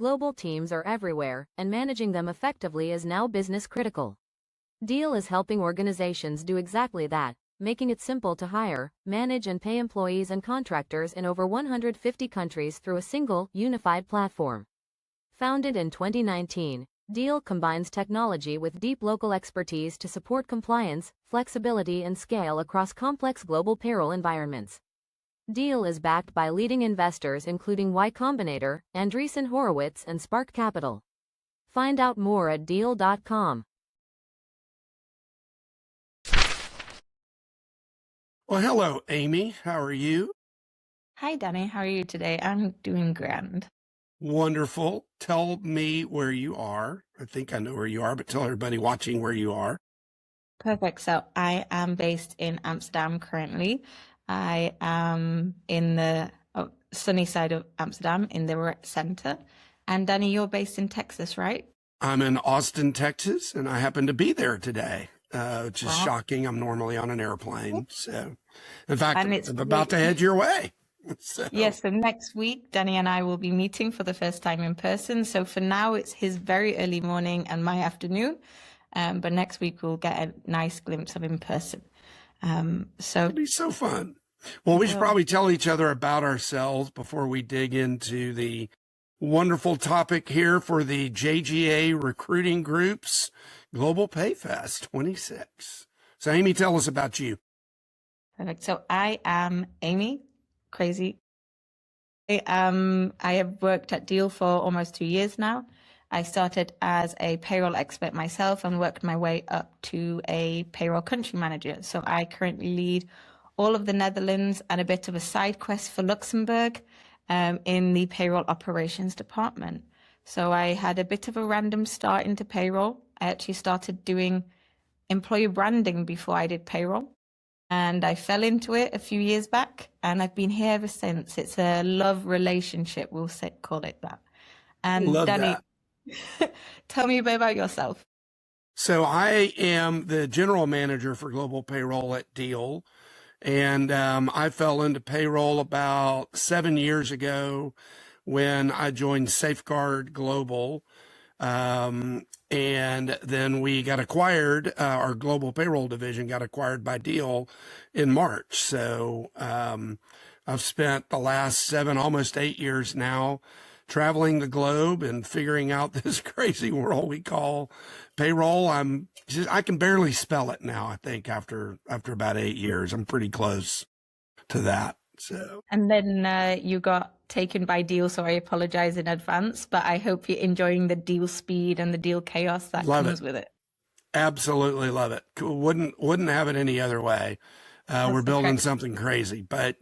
Global teams are everywhere, and managing them effectively is now business critical. Deel is helping organizations do exactly that, making it simple to hire, manage and pay employees and contractors in over 150 countries through a single, unified platform. Founded in 2019, Deel combines technology with deep local expertise to support compliance, flexibility and scale across complex global payroll environments. Deel is backed by leading investors including Y Combinator, Andreessen Horowitz and Spark Capital. Find out more at deel.com. Well, hello, Amy. How are you? Hi, Danny. How are you today? I'm doing grand. Wonderful. Tell me where you are. I think I know where you are, but tell everybody watching where you are. Perfect. So I am based in Amsterdam currently. I am in the sunny side of Amsterdam in the Red Center. And Danny, you're based in Texas, right? I'm in Austin, Texas, and I happen to be there today, which is shocking. I'm normally on an airplane. So, in fact, I'm about to head your way. So. Yes, so next week, Danny and I will be meeting for the first time in person. So for now, it's his very early morning and my afternoon. But next week, we'll get a nice glimpse of in person. So it'll be so fun. Well, we should probably tell each other about ourselves before we dig into the wonderful topic here for the JGA recruiting groups, Global PayFest 26. So Amy, tell us about you. Perfect. So I am Amy, crazy. I have worked at Deel for almost 2 years now. I started as a payroll expert myself and worked my way up to a payroll country manager. So I currently lead all of the Netherlands and a bit of a side quest for Luxembourg in the payroll operations department. So I had a bit of a random start into payroll. I actually started doing employer branding before I did payroll. And I fell into it a few years back, and I've been here ever since. It's a love relationship, we'll call it that. And Love Danny, that. Tell me a bit about yourself. So I am the general manager for Global Payroll at Deel. And I fell into payroll about 7 years ago when I joined Safeguard Global. And then we got acquired, our global payroll division got acquired by Deel in March. So I've spent the last 7, almost 8 years now traveling the globe and figuring out this crazy world we call payroll. I can barely spell it now, I think, after about 8 years. I'm pretty close to that. So. And then you got taken by Deel, so I apologize in advance, but I hope you're enjoying the Deel speed and the Deel chaos that comes with it. Absolutely love it. Wouldn't have it any other way. We're building something crazy, but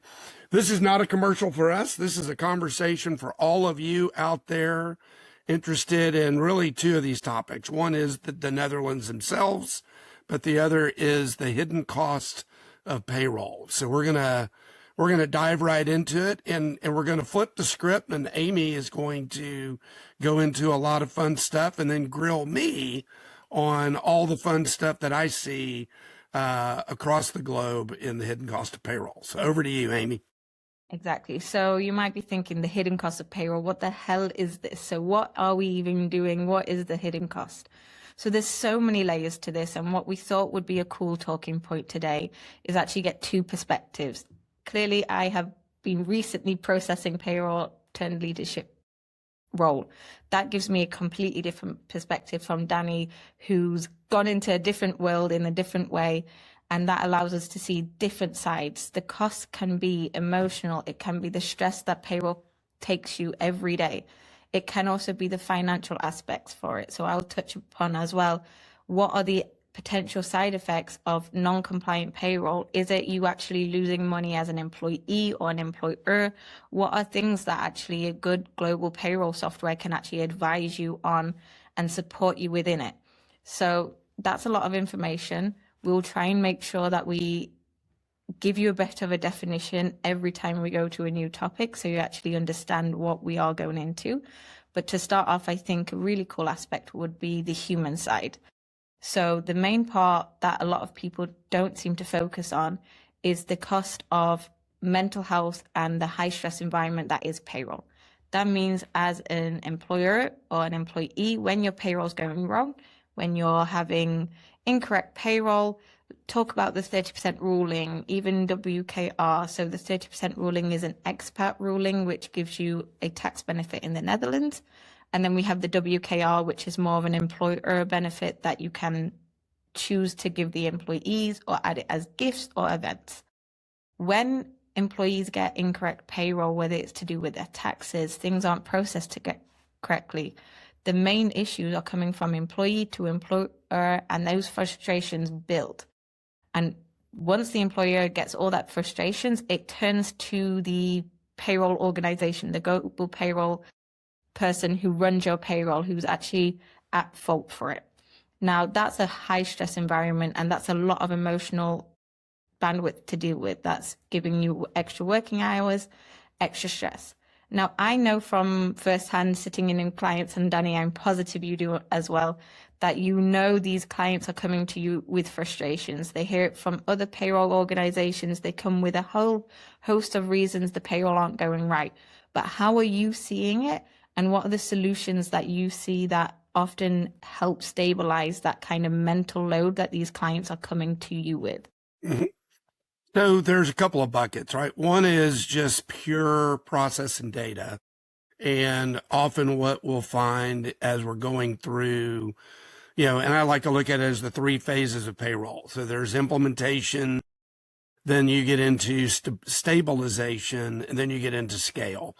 this is not a commercial for us. This is a conversation for all of you out there interested in really 2 of these topics. One is the Netherlands themselves, but the other is the hidden cost of payroll. So we're going to dive right into it, and we're going to flip the script, and Amy is going to go into a lot of fun stuff and then grill me on all the fun stuff that I see across the globe in the hidden cost of payroll. So over to you, Amy. Exactly. So you might be thinking the hidden cost of payroll, what the hell is this? So what are we even doing? What is the hidden cost? So there's so many layers to this. And what we thought would be a cool talking point today is actually get 2 perspectives. Clearly, I have been recently processing payroll turned leadership role. That gives me a completely different perspective from Danny, who's gone into a different world in a different way. And that allows us to see different sides. The cost can be emotional. It can be the stress that payroll takes you every day. It can also be the financial aspects for it. So I'll touch upon as well, what are the potential side effects of non-compliant payroll? Is it you actually losing money as an employee or an employer? What are things that actually a good global payroll software can actually advise you on and support you within it? So that's a lot of information. We'll try and make sure that we give you a bit of a definition every time we go to a new topic, so you actually understand what we are going into. But to start off, I think a really cool aspect would be the human side. So the main part that a lot of people don't seem to focus on is the cost of mental health and the high stress environment that is payroll. That means as an employer or an employee, when your payroll's going wrong, when you're having incorrect payroll, talk about the 30% ruling, even WKR. So the 30% ruling is an expat ruling, which gives you a tax benefit in the Netherlands. And then we have the WKR, which is more of an employer benefit that you can choose to give the employees or add it as gifts or events. When employees get incorrect payroll, whether it's to do with their taxes, things aren't processed to get correctly. The main issues are coming from employee to employer, and those frustrations build. And once the employer gets all that frustrations, it turns to the payroll organization, the global payroll person who runs your payroll, who's actually at fault for it. Now, that's a high stress environment, and that's a lot of emotional bandwidth to deal with. That's giving you extra working hours, extra stress. Now, I know from firsthand sitting in clients, and Danny, I'm positive you do as well, that you know these clients are coming to you with frustrations. They hear it from other payroll organizations. They come with a whole host of reasons the payroll aren't going right. But how are you seeing it? And what are the solutions that you see that often help stabilize that kind of mental load that these clients are coming to you with? Mhm. So there's a couple of buckets, right? One is just pure process and data. And often what we'll find as we're going through, and I like to look at it as the three phases of payroll. So there's implementation, then you get into stabilization, and then you get into scale.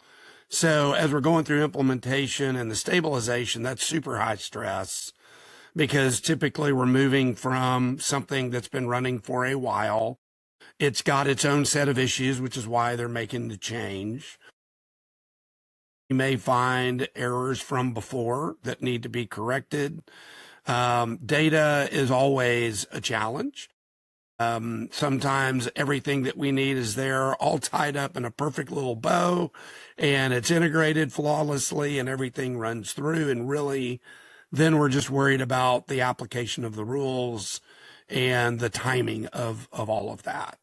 So as we're going through implementation and the stabilization, that's super high stress because typically we're moving from something that's been running for a while. It's got its own set of issues, which is why they're making the change. You may find errors from before that need to be corrected. Data is always a challenge. Sometimes everything that we need is there all tied up in a perfect little bow and it's integrated flawlessly and everything runs through. And really, then we're just worried about the application of the rules and the timing of all of that.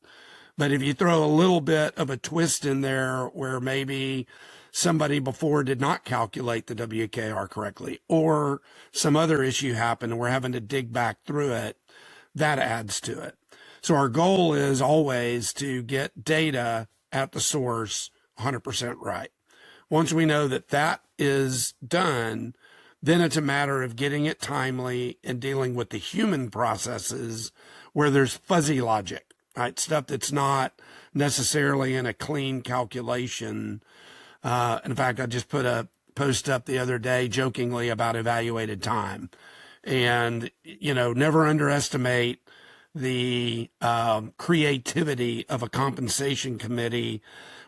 But if you throw a little bit of a twist in there where maybe somebody before did not calculate the WKR correctly or some other issue happened and we're having to dig back through it, that adds to it. So our goal is always to get data at the source 100% right. Once we know that that is done, then it's a matter of getting it timely and dealing with the human processes where there's fuzzy logic, right? Stuff that's not necessarily in a clean calculation. In fact, I just put a post up the other day jokingly about evaluated time. And, never underestimate the creativity of a compensation committee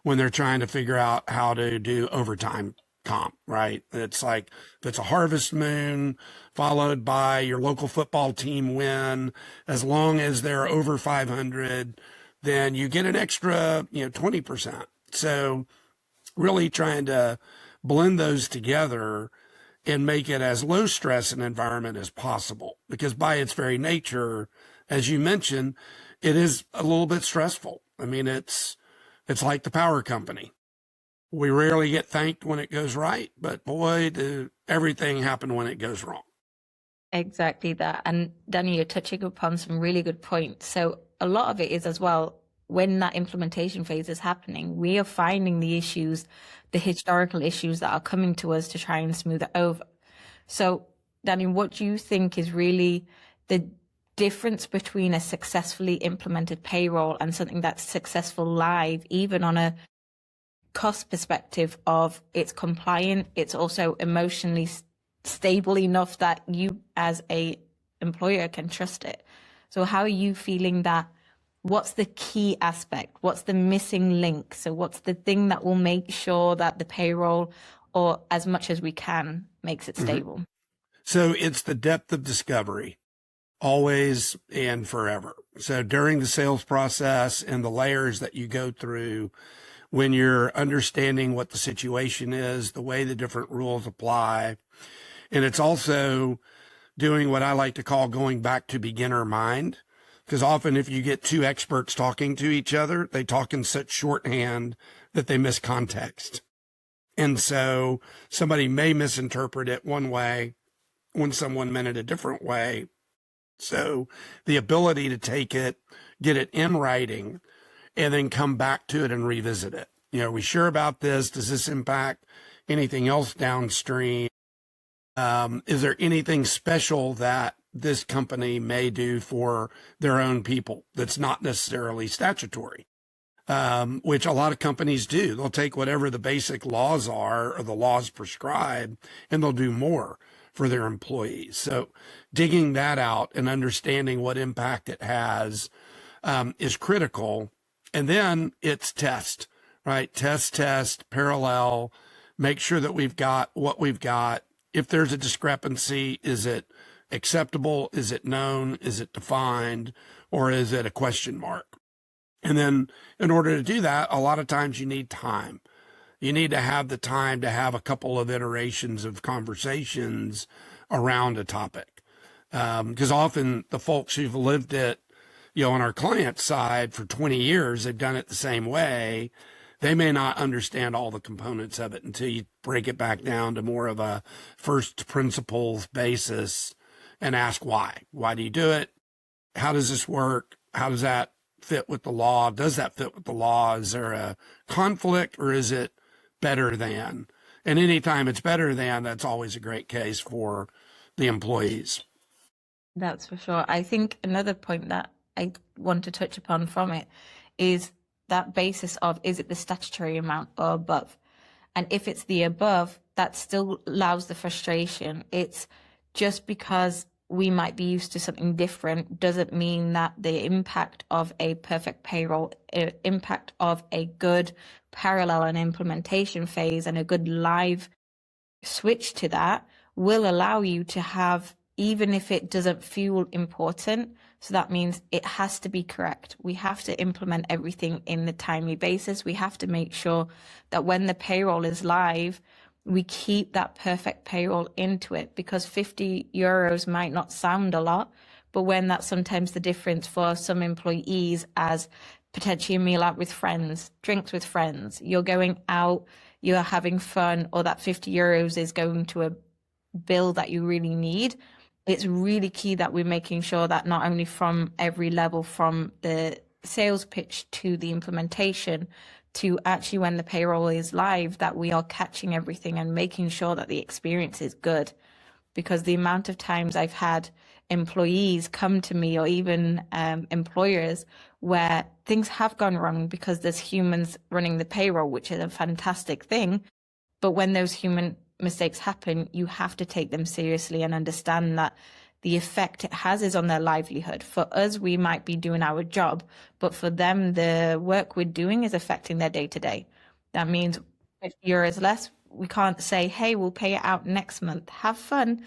when they're trying to figure out how to do overtime comp, right? It's like, if it's a harvest moon followed by your local football team win, as long as they're over 500, then you get an extra, 20%. So really trying to blend those together and make it as low stress an environment as possible, because by its very nature, as you mentioned, it is a little bit stressful. I mean, it's like the power company. We rarely get thanked when it goes right, but boy, do everything happen when it goes wrong. Exactly that. And Danny, you're touching upon some really good points. So a lot of it is as well, when that implementation phase is happening, we are finding the issues, the historical issues that are coming to us to try and smooth it over. So Danny, what do you think is really the difference between a successfully implemented payroll and something that's successful live, even on a cost perspective of it's compliant, it's also emotionally stable enough that you as a employer can trust it? So how are you feeling that? What's the key aspect? What's the missing link? So what's the thing that will make sure that the payroll, or as much as we can, makes it stable? So it's the depth of discovery, always and forever. So during the sales process and the layers that you go through, when you're understanding what the situation is, the way the different rules apply, and it's also doing what I like to call going back to beginner mind. Because often if you get two experts talking to each other, they talk in such shorthand that they miss context. And so somebody may misinterpret it one way when someone meant it a different way. So the ability to take it, get it in writing, and then come back to it and revisit it. Are we sure about this? Does this impact anything else downstream? Is there anything special that this company may do for their own people that's not necessarily statutory? Which a lot of companies do. They'll take whatever the basic laws are or the laws prescribe, and they'll do more for their employees. So digging that out and understanding what impact it has is critical. And then it's test, right? Test, parallel, make sure that we've got what we've got. If there's a discrepancy, is it acceptable? Is it known? Is it defined? Or is it a question mark? And then in order to do that, a lot of times you need time. You need to have the time to have a couple of iterations of conversations around a topic. Because often the folks who've lived it, on our client side for 20 years, they've done it the same way. They may not understand all the components of it until you break it back down to more of a first principles basis and ask why. Why do you do it? How does this work? How does that fit with the law? Does that fit with the law? Is there a conflict, or is it better than? And anytime it's better than, that's always a great case for the employees. That's for sure. I think another point that I want to touch upon from it is that basis of, is it the statutory amount or above? And if it's the above, that still allows the frustration. It's just because we might be used to something different doesn't mean that the impact of a perfect payroll, impact of a good parallel and implementation phase and a good live switch to that will allow you to have, even if it doesn't feel important. So that means it has to be correct. We have to implement everything in the timely basis. We have to make sure that when the payroll is live, we keep that perfect payroll into it, because €50 might not sound a lot, but when that's sometimes the difference for some employees as potentially a meal out with friends, drinks with friends, you're going out, you're having fun, or that €50 is going to a bill that you really need. It's really key that we're making sure that not only from every level, from the sales pitch to the implementation to actually when the payroll is live, that we are catching everything and making sure that the experience is good. Because the amount of times I've had employees come to me, or even employers, where things have gone wrong because there's humans running the payroll, which is a fantastic thing. But when those human mistakes happen, you have to take them seriously and understand that the effect it has is on their livelihood. For us, we might be doing our job, but for them, the work we're doing is affecting their day to day. That means €50 less. We can't say, hey, we'll pay it out next month. Have fun.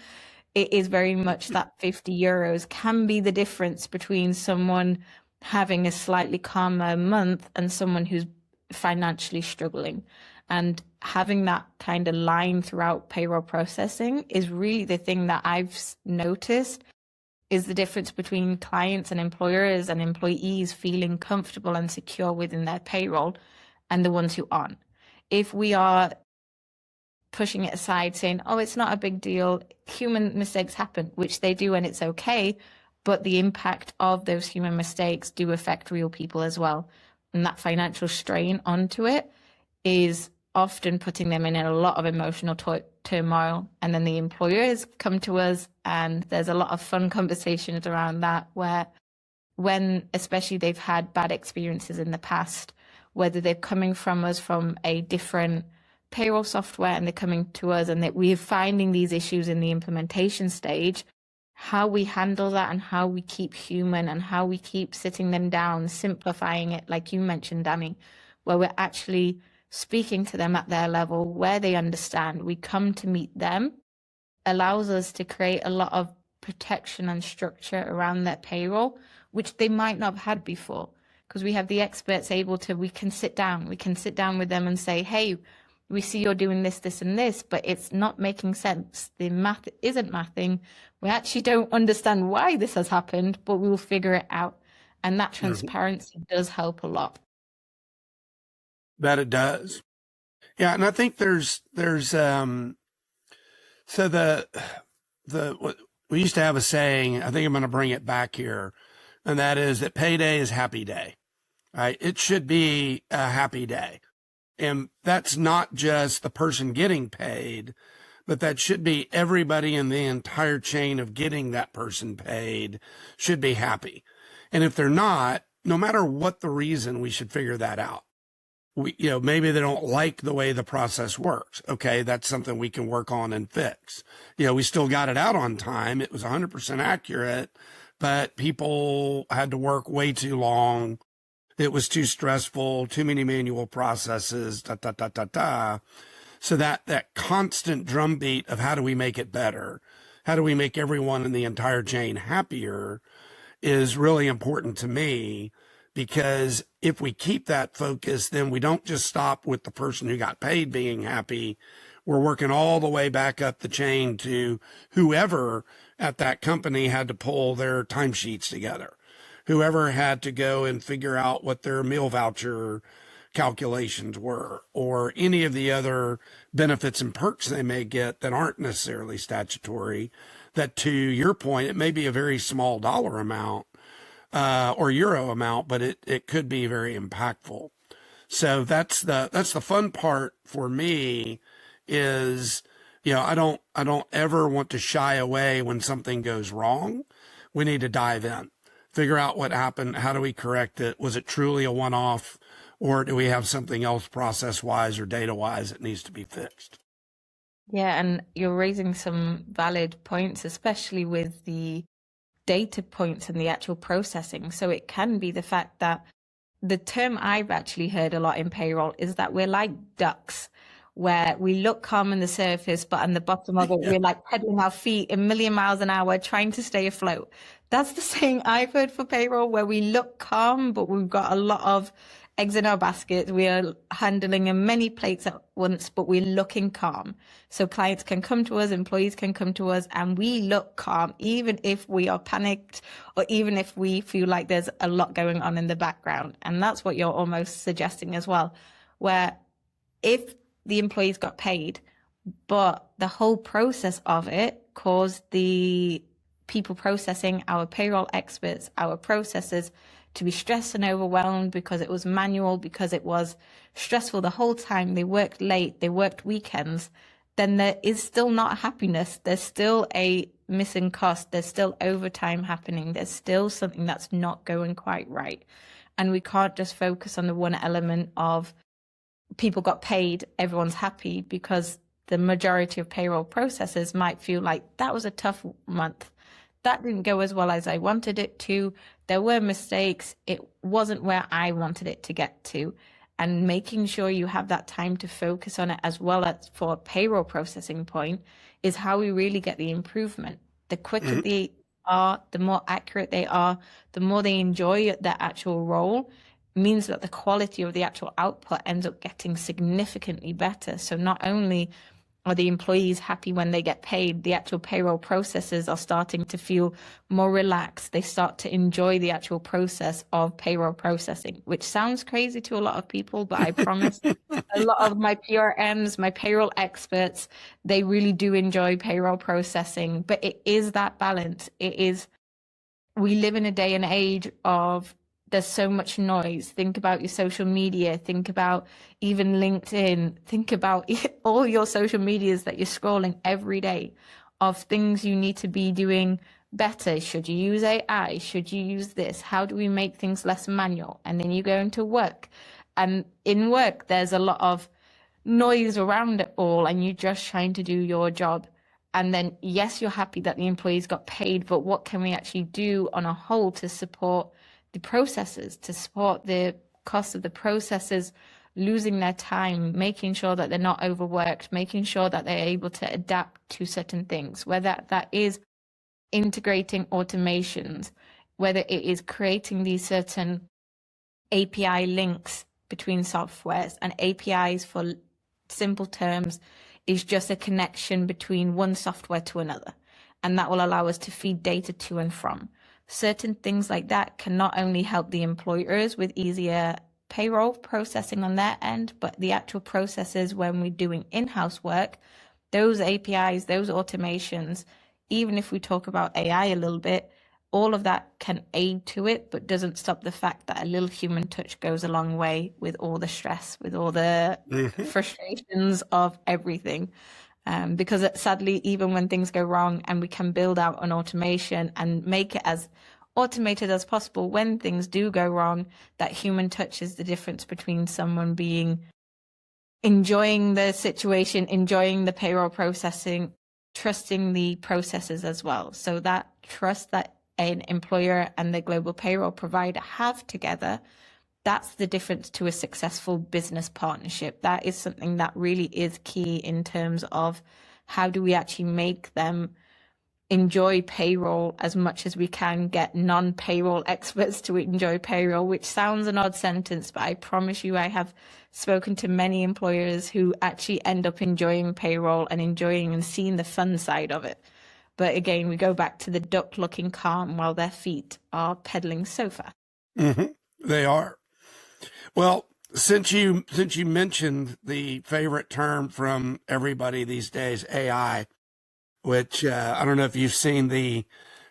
It is very much that €50 can be the difference between someone having a slightly calmer month and someone who's financially struggling. And having that kind of line throughout payroll processing is really the thing that I've noticed is the difference between clients and employers and employees feeling comfortable and secure within their payroll and the ones who aren't. If we are pushing it aside, saying, oh, it's not a big deal, human mistakes happen, which they do, and it's okay, but the impact of those human mistakes do affect real people as well. And that financial strain onto it is often putting them in a lot of emotional turmoil. And then the employers come to us, and there's a lot of fun conversations around that, where when especially they've had bad experiences in the past, whether they're coming from us from a different payroll software and they're coming to us and that we're finding these issues in the implementation stage, how we handle that and how we keep human and how we keep sitting them down, simplifying it, like you mentioned, Danny, where we're actually speaking to them at their level, where they understand. We come to meet them, allows us to create a lot of protection and structure around their payroll, which they might not have had before. Because we have the experts we can sit down with them and say, hey, we see you're doing this, this, and this, but it's not making sense. The math isn't mathing. We actually don't understand why this has happened, but we will figure it out. And that transparency does help a lot. That it does. Yeah, and I think so we used to have a saying, I think I'm going to bring it back here, and that is that payday is happy day, right? It should be a happy day. And that's not just the person getting paid, but that should be everybody in the entire chain of getting that person paid should be happy. And if they're not, no matter what the reason, we should figure that out. Maybe they don't like the way the process works. Okay, that's something we can work on and fix. We still got it out on time. It was 100% accurate, but people had to work way too long. It was too stressful, too many manual processes, So that constant drumbeat of how do we make it better? How do we make everyone in the entire chain happier is really important to me, because if we keep that focus, then we don't just stop with the person who got paid being happy. We're working all the way back up the chain to whoever at that company had to pull their timesheets together, whoever had to go and figure out what their meal voucher calculations were, or any of the other benefits and perks they may get that aren't necessarily statutory, that, to your point, it may be a very small dollar amount or euro amount, but it could be very impactful. So that's the fun part for me is, I don't ever want to shy away when something goes wrong. We need to dive in, figure out what happened. How do we correct it? Was it truly a one-off, or do we have something else process-wise or data-wise that needs to be fixed? Yeah, and you're raising some valid points, especially with the data points and the actual processing. So it can be the fact that the term I've actually heard a lot in payroll is that we're like ducks, where we look calm on the surface, but on the bottom of it, we're like pedaling our feet a million miles an hour, trying to stay afloat. That's the saying I've heard for payroll, where we look calm, but we've got a lot of eggs in our basket. We are handling many plates at once, but we're looking calm. So clients can come to us, employees can come to us, and we look calm, even if we are panicked or even if we feel like there's a lot going on in the background. And that's what you're almost suggesting as well, where if the employees got paid, but the whole process of it caused the people processing, our payroll experts, our processors, to be stressed and overwhelmed because it was manual, because it was stressful the whole time. They worked late, they worked weekends. Then there is still not happiness. There's still a missing cost. There's still overtime happening. There's still something that's not going quite right. And we can't just focus on the one element of people got paid, everyone's happy, because the majority of payroll processors might feel like that was a tough month. That didn't go as well as I wanted it to. There were mistakes. It wasn't where I wanted it to get to. And making sure you have that time to focus on it, as well as for a payroll processing point, is how we really get the improvement. The quicker they are, the more accurate they are, the more they enjoy their actual role, means that the quality of the actual output ends up getting significantly better. So not only are the employees happy when they get paid, the actual payroll processors are starting to feel more relaxed. They start to enjoy the actual process of payroll processing, which sounds crazy to a lot of people, but I promise a lot of my PRMs, my payroll experts, they really do enjoy payroll processing. But it is that balance. We live in a day and age of there's so much noise. Think about your social media. Think about even LinkedIn. Think about all your social medias that you're scrolling every day of things you need to be doing better. Should you use AI? Should you use this? How do we make things less manual? And then you go into work. And in work, there's a lot of noise around it all, and you're just trying to do your job. And then, yes, you're happy that the employees got paid, but what can we actually do on a whole to support the processes, to support the cost of the processes losing their time, making sure that they're not overworked, making sure that they're able to adapt to certain things, whether that is integrating automations, whether it is creating these certain API links between softwares. And APIs, for simple terms, is just a connection between one software to another. And that will allow us to feed data to and from. Certain things like that can not only help the employers with easier payroll processing on their end, but the actual processes when we're doing in-house work, those APIs, those automations, even if we talk about AI a little bit, all of that can aid to it, but doesn't stop the fact that a little human touch goes a long way with all the stress, with all the frustrations of everything. Because sadly, even when things go wrong and we can build out an automation and make it as automated as possible, when things do go wrong, that human touch is the difference between someone being enjoying the situation, enjoying the payroll processing, trusting the processes as well. So that trust that an employer and the global payroll provider have together, that's the difference to a successful business partnership. That is something that really is key in terms of how do we actually make them enjoy payroll as much as we can, get non-payroll experts to enjoy payroll, which sounds an odd sentence, but I promise you I have spoken to many employers who actually end up enjoying payroll and enjoying and seeing the fun side of it. But again, we go back to the duck looking calm while their feet are pedaling so fast. They are. Well, since you mentioned the favorite term from everybody these days, AI, which I don't know if you've seen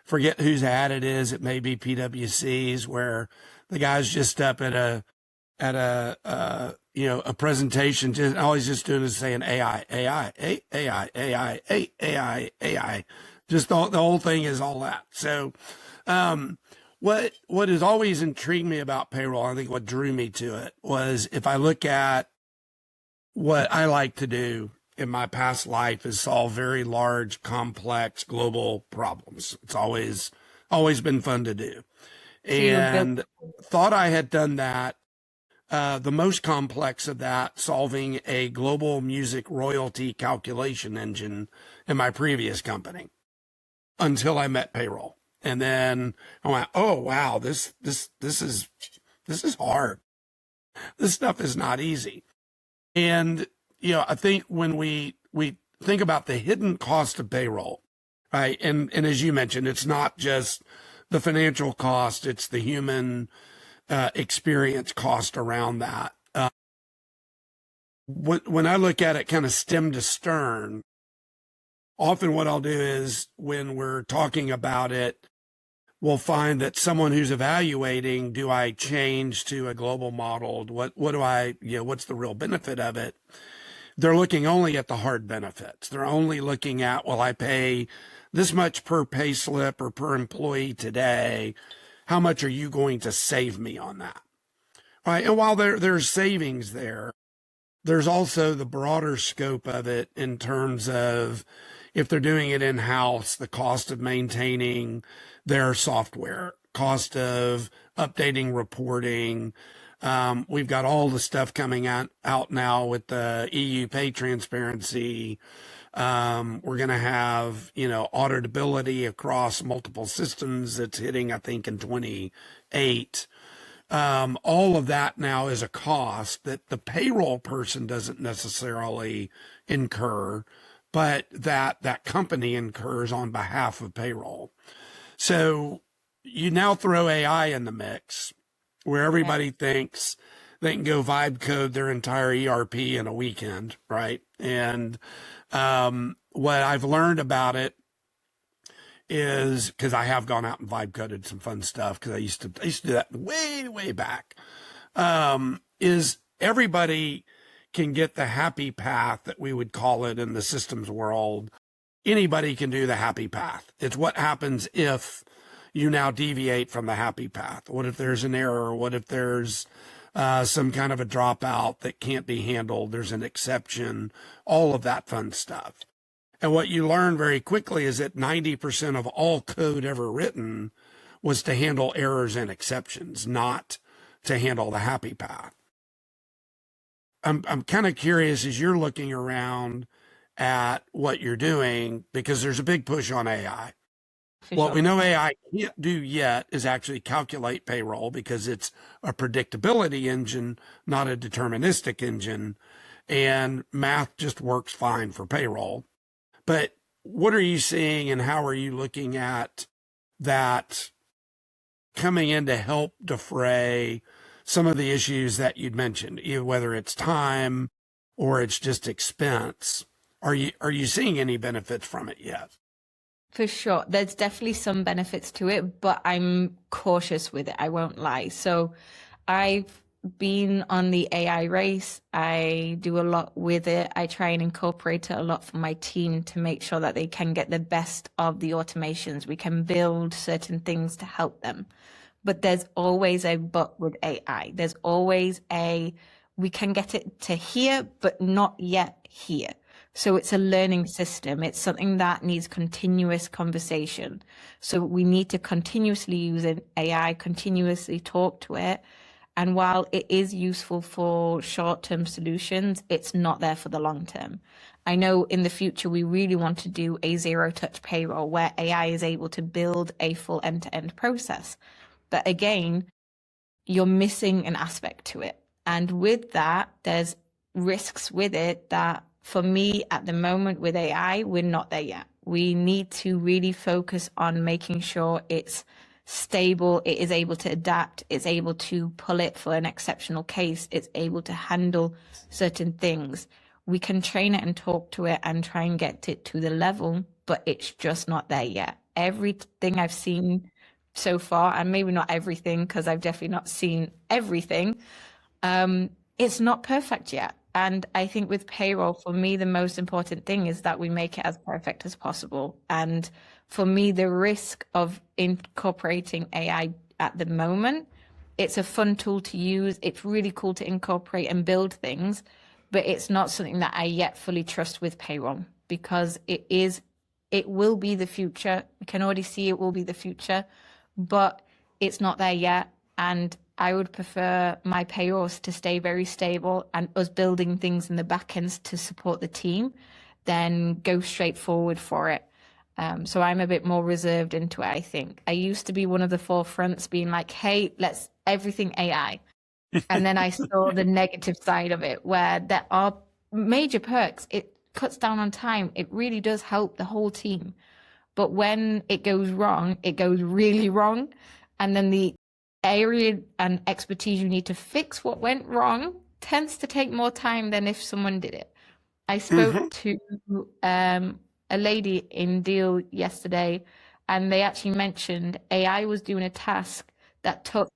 forget whose ad it is. It may be PwC's, where the guy's just up at a presentation, just always just doing is saying AI, AI, AI, AI, AI, AI. Just the whole thing is all that. So, what has always intrigued me about payroll, I think what drew me to it, was if I look at what I like to do in my past life is solve very large, complex, global problems. It's always been fun to do. And thought I had done that. The most complex of that, solving a global music royalty calculation engine in my previous company, until I met payroll. And then I went, oh, wow, this is hard. This stuff is not easy. And, I think when we think about the hidden cost of payroll, right? And as you mentioned, it's not just the financial cost, it's the human experience cost around that. When I look at it kind of stem to stern, often what I'll do is when we're talking about it, we'll find that someone who's evaluating, do I change to a global model? What do what's the real benefit of it? They're looking only at the hard benefits. They're only looking at, well, I pay this much per pay slip or per employee today. How much are you going to save me on that? Right. And while there's savings there's also the broader scope of it in terms of, if they're doing it in-house, the cost of maintaining their software, cost of updating reporting. We've got all the stuff coming out now with the EU pay transparency. We're going to have, auditability across multiple systems that's hitting, I think, in 28. All of that now is a cost that the payroll person doesn't necessarily incur, but that company incurs on behalf of payroll. So you now throw AI in the mix, where everybody thinks they can go vibe code their entire ERP in a weekend, right? And what I've learned about it is, because I have gone out and vibe coded some fun stuff, because I used to do that way back, is everybody can get the happy path that we would call it in the systems world. Anybody can do the happy path. It's what happens if you now deviate from the happy path. What if there's an error? What if there's some kind of a dropout that can't be handled? There's an exception, all of that fun stuff. And what you learn very quickly is that 90% of all code ever written was to handle errors and exceptions, not to handle the happy path. I'm kind of curious, as you're looking around at what you're doing, because there's a big push on AI. What we know AI can't do yet is actually calculate payroll, because it's a predictability engine, not a deterministic engine, and math just works fine for payroll. But what are you seeing, and how are you looking at that coming in to help defray some of the issues that you'd mentioned, whether it's time or it's just expense. Are you seeing any benefits from it yet? For sure. There's definitely some benefits to it, but I'm cautious with it. I won't lie. So I've been on the AI race. I do a lot with it. I try and incorporate it a lot for my team to make sure that they can get the best of the automations. We can build certain things to help them. But there's always a but with AI. There's always we can get it to here, but not yet here. So it's a learning system. It's something that needs continuous conversation. So we need to continuously use an AI, continuously talk to it. And while it is useful for short-term solutions, it's not there for the long term. I know in the future, we really want to do a zero-touch payroll where AI is able to build a full end-to-end process. But again, you're missing an aspect to it. And with that, there's risks with it that for me at the moment with AI, we're not there yet. We need to really focus on making sure it's stable, it is able to adapt, it's able to pull it for an exceptional case, it's able to handle certain things. We can train it and talk to it and try and get it to the level, but it's just not there yet. Everything I've seen so far, and maybe not everything, because I've definitely not seen everything, it's not perfect yet. And I think with payroll, for me, the most important thing is that we make it as perfect as possible. And for me, the risk of incorporating AI at the moment, it's a fun tool to use. It's really cool to incorporate and build things, but it's not something that I yet fully trust with payroll because it will be the future. We can already see it will be the future, but it's not there yet. And I would prefer my payrolls to stay very stable and us building things in the back ends to support the team than go straight forward for it. So I'm a bit more reserved into it, I think. I used to be one of the forefronts being like, hey, let's everything AI. And then I saw the negative side of it where there are major perks. It cuts down on time. It really does help the whole team. But when it goes wrong, it goes really wrong. And then the area and expertise you need to fix what went wrong tends to take more time than if someone did it. I spoke to a lady in Deel yesterday, and they actually mentioned AI was doing a task that took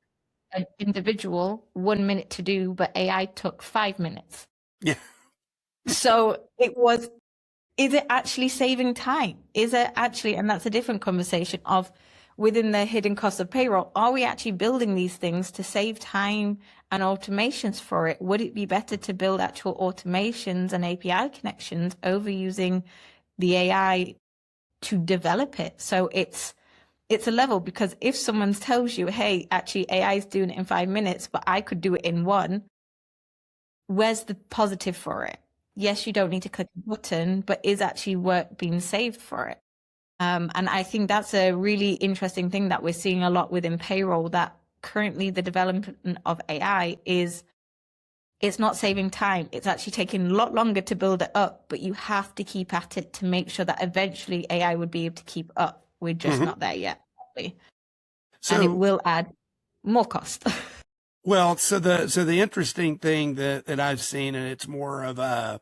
an individual 1 minute to do, but AI took 5 minutes. Yeah. So is it actually saving time? Is it actually, and that's a different conversation of within the hidden costs of payroll, are we actually building these things to save time and automations for it? Would it be better to build actual automations and API connections over using the AI to develop it? So it's a level, because if someone tells you, hey, actually AI is doing it in 5 minutes, but I could do it in 1, where's the positive for it? Yes, you don't need to click a button, but is actually work being saved for it? And I think that's a really interesting thing that we're seeing a lot within payroll, that currently the development of AI it's not saving time. It's actually taking a lot longer to build it up, but you have to keep at it to make sure that eventually AI would be able to keep up. We're just not there yet. So, and it will add more cost. Well, so the interesting thing that I've seen, and it's more of a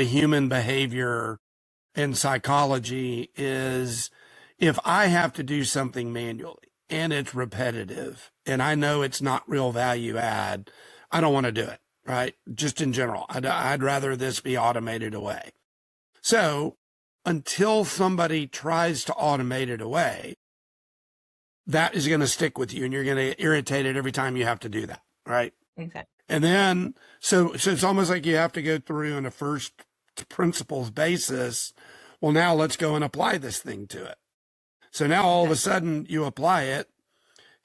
human behavior and psychology, is if I have to do something manually and it's repetitive and I know it's not real value add, I don't want to do it, right? Just in general, I'd rather this be automated away. So until somebody tries to automate it away, that is going to stick with you and you're going to get irritated every time you have to do that, right? Exactly. And then, so it's almost like you have to go through on a first principles basis. Well, now let's go and apply this thing to it. So now all of a sudden you apply it,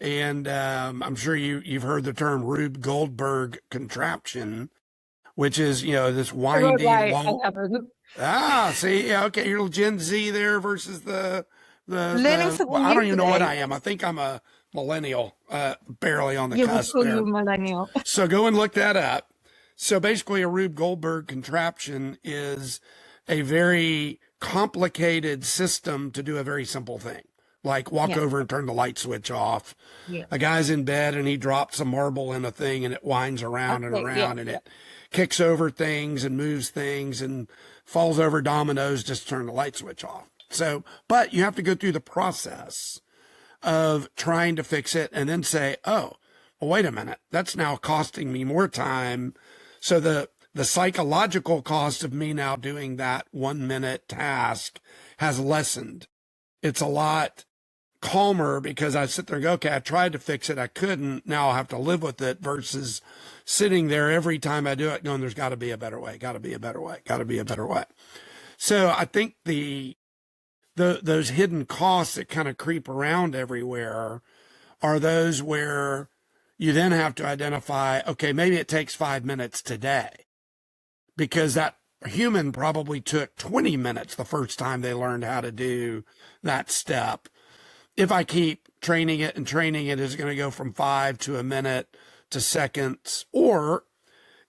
and I'm sure you've heard the term Rube Goldberg contraption, which is, this windy long. See, yeah, okay, you're Gen Z there versus the I don't even know what I am. I think I'm a millennial, barely on the cusp there. You millennial. So go and look that up. So basically a Rube Goldberg contraption is a very complicated system to do a very simple thing. Like walk Yeah. over and turn the light switch off. Yeah. A guy's in bed and he drops some marble in a thing and it winds around and Okay. Yeah. around and it kicks over things and moves things and falls over dominoes, just turn the light switch off. So, but you have to go through the process of trying to fix it and then say, oh, well, wait a minute, that's now costing me more time. So the psychological cost of me now doing that 1 minute task has lessened. It's a lot calmer because I sit there and go, okay, I tried to fix it. I couldn't. Now I'll have to live with it versus sitting there every time I do it going, there's got to be a better way, got to be a better way, got to be a better way. So I think those hidden costs that kind of creep around everywhere are those where you then have to identify, okay, maybe it takes 5 minutes today because that human probably took 20 minutes the first time they learned how to do that step. If I keep training it, is it going to go from 5 to a minute to seconds? Or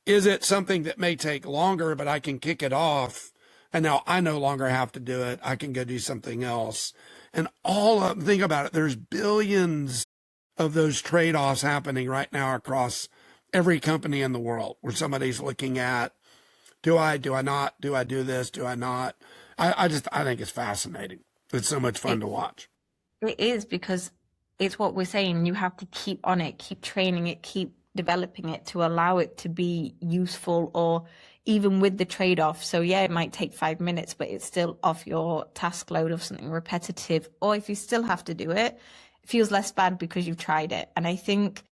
is it something that may take longer, but I can kick it off and now I no longer have to do it. I can go do something else. And think about it. There's billions of those trade-offs happening right now across every company in the world where somebody's looking at, do I not, do I do this, do I not? I think it's fascinating. It's so much fun to watch. It is, because it's what we're saying. You have to keep on it, keep training it, keep developing it to allow it to be useful, or even with the trade-off. So yeah, it might take 5 minutes, but it's still off your task load of something repetitive. Or if you still have to do it, it feels less bad because you've tried it. And I think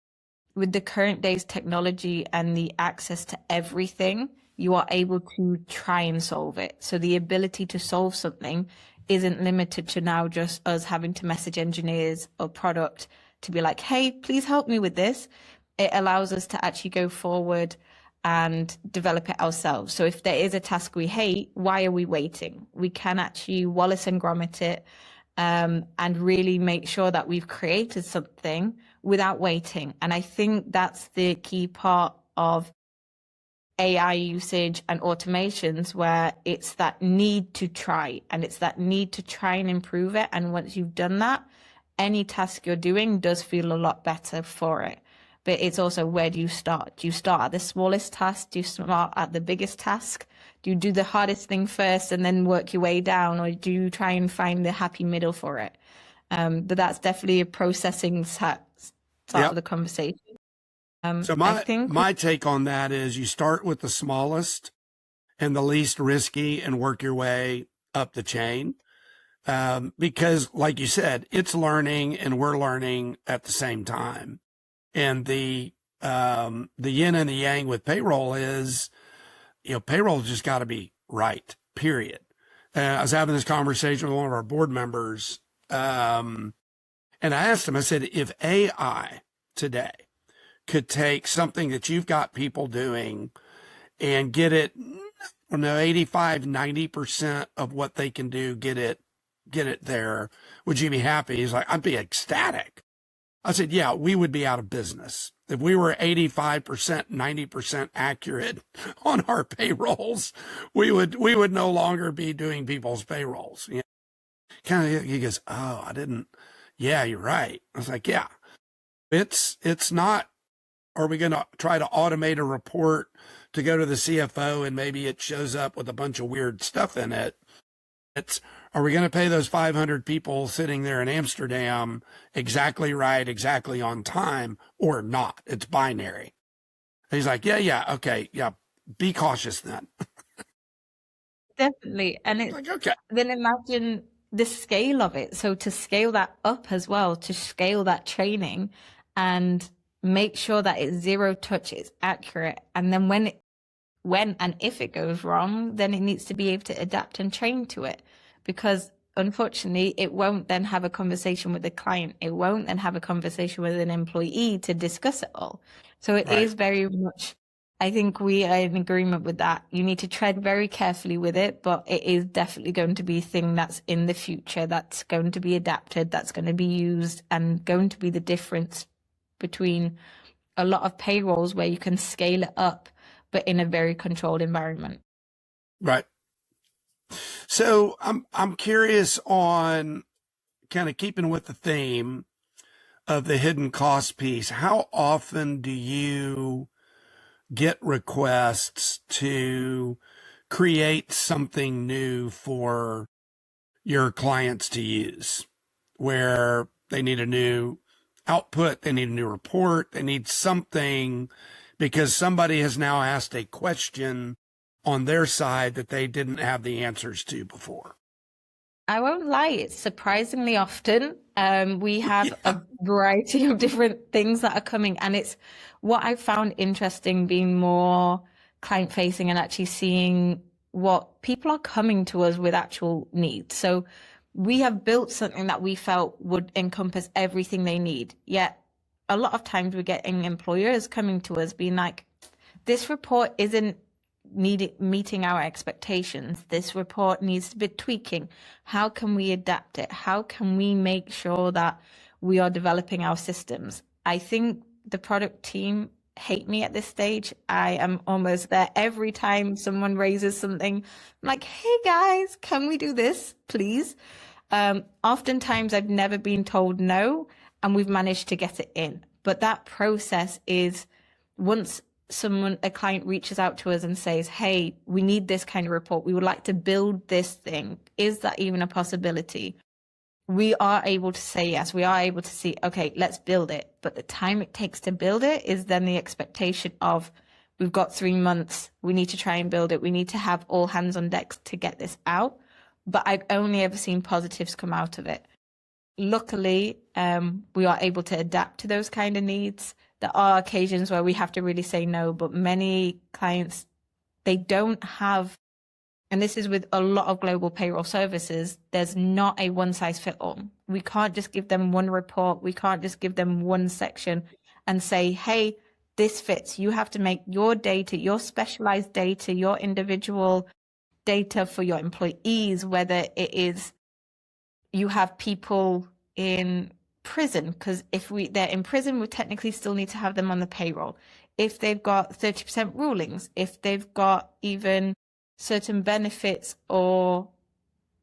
with the current day's technology and the access to everything, you are able to try and solve it. So the ability to solve something isn't limited to now just us having to message engineers or product to be like, hey, please help me with this. It allows us to actually go forward and develop it ourselves. So if there is a task we hate, why are we waiting? We can actually Wallace and Gromit it, and really make sure that we've created something without waiting. And I think that's the key part of AI usage and automations, where it's that need to try, and it's that need to try and improve it. And once you've done that, any task you're doing does feel a lot better for it. But it's also, where do you start? Do you start at the smallest task? Do you start at the biggest task? Do you do the hardest thing first and then work your way down? Or do you try and find the happy middle for it? But that's definitely a processing part of the conversation. So my take on that is you start with the smallest and the least risky and work your way up the chain. Because like you said, it's learning and we're learning at the same time. And the yin and the yang with payroll is, payroll just got to be right, period. I was having this conversation with one of our board members. And I asked him, I said, if AI today could take something that you've got people doing and get it, 85, 90% of what they can do, get it there, would you be happy? He's like, I'd be ecstatic. I said, yeah, we would be out of business. If we were 85%, 90% accurate on our payrolls, we would no longer be doing people's payrolls. Kind of, he goes, oh, I didn't. Yeah, you're right. I was like, yeah, it's not, are we going to try to automate a report to go to the CFO and maybe it shows up with a bunch of weird stuff in it? Are we going to pay those 500 people sitting there in Amsterdam exactly right, exactly on time, or not? It's binary. He's like, yeah, okay, yeah, be cautious then. Definitely. And it's like, okay. Then imagine the scale of it. So to scale that up as well, to scale that training and make sure that it's zero touch, it's accurate. And then when and if it goes wrong, then it needs to be able to adapt and train to it, because unfortunately it won't then have a conversation with the client. It won't then have a conversation with an employee to discuss it all. So it is very much, I think we are in agreement with that. You need to tread very carefully with it, but it is definitely going to be a thing that's in the future, that's going to be adapted, that's going to be used, and going to be the difference between a lot of payrolls where you can scale it up, but in a very controlled environment. Right. So I'm curious on kind of keeping with the theme of the hidden cost piece, how often do you get requests to create something new for your clients to use, where they need a new output, they need a new report, they need something because somebody has now asked a question on their side that they didn't have the answers to before? I won't lie, it's surprisingly often. We have a variety of different things that are coming, and it's what I found interesting being more client facing and actually seeing what people are coming to us with actual needs. So we have built something that we felt would encompass everything they need. Yet a lot of times we're getting employers coming to us being like, this report isn't meeting our expectations. This report needs to be tweaking. How can we adapt it? How can we make sure that we are developing our systems? I think the product team hate me at this stage. I am almost there every time someone raises something. I'm like, hey guys, can we do this, please? Oftentimes I've never been told no, and we've managed to get it in. But that process is once a client reaches out to us and says, hey, we need this kind of report. We would like to build this thing. Is that even a possibility? We are able to say yes. We are able to see, okay, let's build it. But the time it takes to build it is then the expectation of, we've got 3 months. We need to try and build it. We need to have all hands on deck to get this out. But I've only ever seen positives come out of it. Luckily, we are able to adapt to those kind of needs. There are occasions where we have to really say no, but many clients, they don't have, and this is with a lot of global payroll services, there's not a one size fit all. We can't just give them one report. We can't just give them one section and say, hey, this fits. You have to make your data, your specialized data, your individual data for your employees, whether it is you have people in prison, because if they're in prison, we technically still need to have them on the payroll. If they've got 30% rulings, if they've got even certain benefits or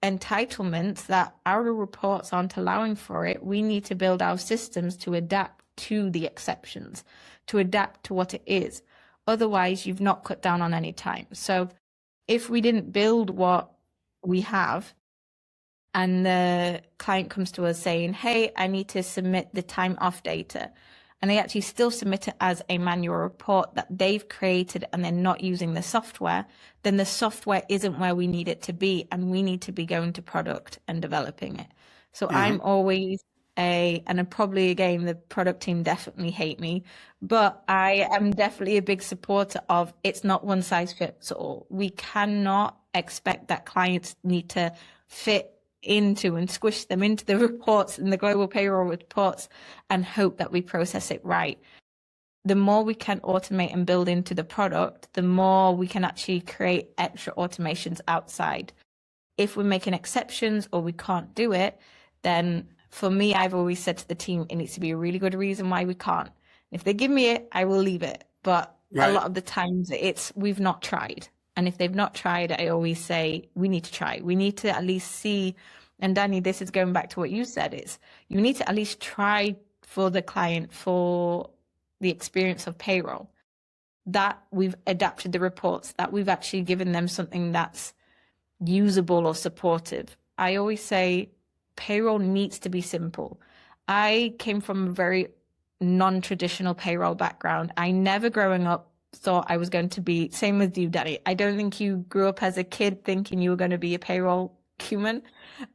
entitlements that our reports aren't allowing for it, we need to build our systems to adapt to the exceptions, to adapt to what it is. Otherwise, you've not cut down on any time. So if we didn't build what we have, and the client comes to us saying, hey, I need to submit the time off data, and they actually still submit it as a manual report that they've created and they're not using the software, then the software isn't where we need it to be, and we need to be going to product and developing it. So I'm always and probably again, the product team definitely hate me, but I am definitely a big supporter of it's not one size fits all. We cannot expect that clients need to fit into and squish them into the reports and the global payroll reports and hope that we process it right. The more we can automate and build into the product, the more we can actually create extra automations outside. If we're making exceptions or we can't do it, then for me, I've always said to the team, it needs to be a really good reason why we can't. If they give me it, I will leave it. But a lot of the times we've not tried. And if they've not tried, I always say, we need to try. We need to at least see, and Danny, this is going back to what you said, is you need to at least try for the client, for the experience of payroll, that we've adapted the reports, that we've actually given them something that's usable or supportive. I always say payroll needs to be simple. I came from a very non-traditional payroll background. I never growing up thought I was going to be, same with you, Danny. I don't think you grew up as a kid thinking you were going to be a payroll human.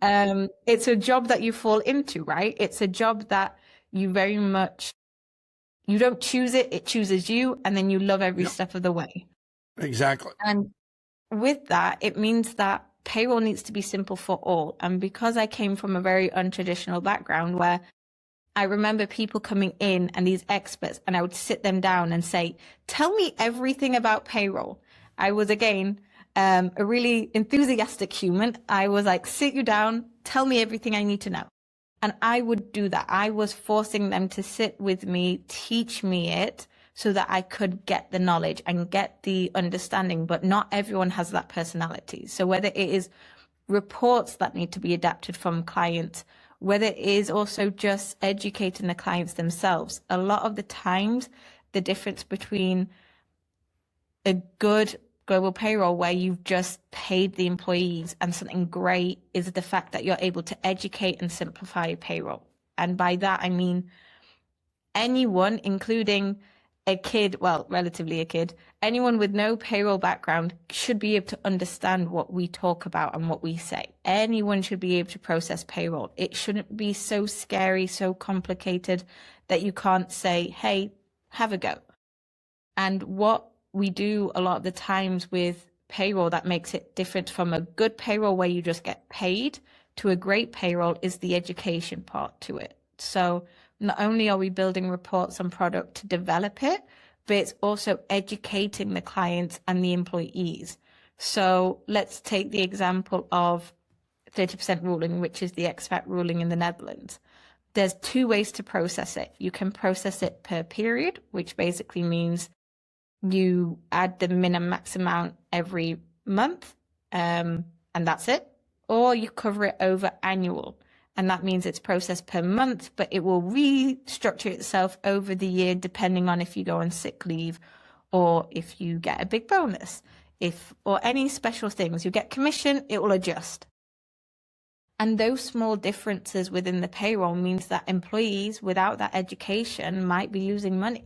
It's a job that you fall into, right? It's a job that you very much, you don't choose it, it chooses you, and then you love every step of the way. Exactly. And with that, it means that payroll needs to be simple for all. And because I came from a very untraditional background where I remember people coming in and these experts, and I would sit them down and say, tell me everything about payroll. I was, again, a really enthusiastic human. I was like, sit you down, tell me everything I need to know. And I would do that. I was forcing them to sit with me, teach me it so that I could get the knowledge and get the understanding. But not everyone has that personality. So whether it is reports that need to be adapted from clients, whether it is also just educating the clients themselves. A lot of the times, the difference between a good global payroll where you've just paid the employees and something great is the fact that you're able to educate and simplify your payroll. And by that, I mean anyone, including a kid, well, relatively a kid, anyone with no payroll background should be able to understand what we talk about and what we say. Anyone should be able to process payroll. It shouldn't be so scary, so complicated that you can't say, hey, have a go. And what we do a lot of the times with payroll that makes it different from a good payroll where you just get paid to a great payroll is the education part to it. So not only are we building reports on product to develop it, but it's also educating the clients and the employees. So let's take the example of 30% ruling, which is the expat ruling in the Netherlands. There's two ways to process it. You can process it per period, which basically means you add the min max amount every month, and that's it. Or you cover it over annual, and that means it's processed per month, but it will restructure itself over the year depending on if you go on sick leave or if you get a big bonus, or any special things. You get commission, it will adjust. And those small differences within the payroll means that employees without that education might be losing money.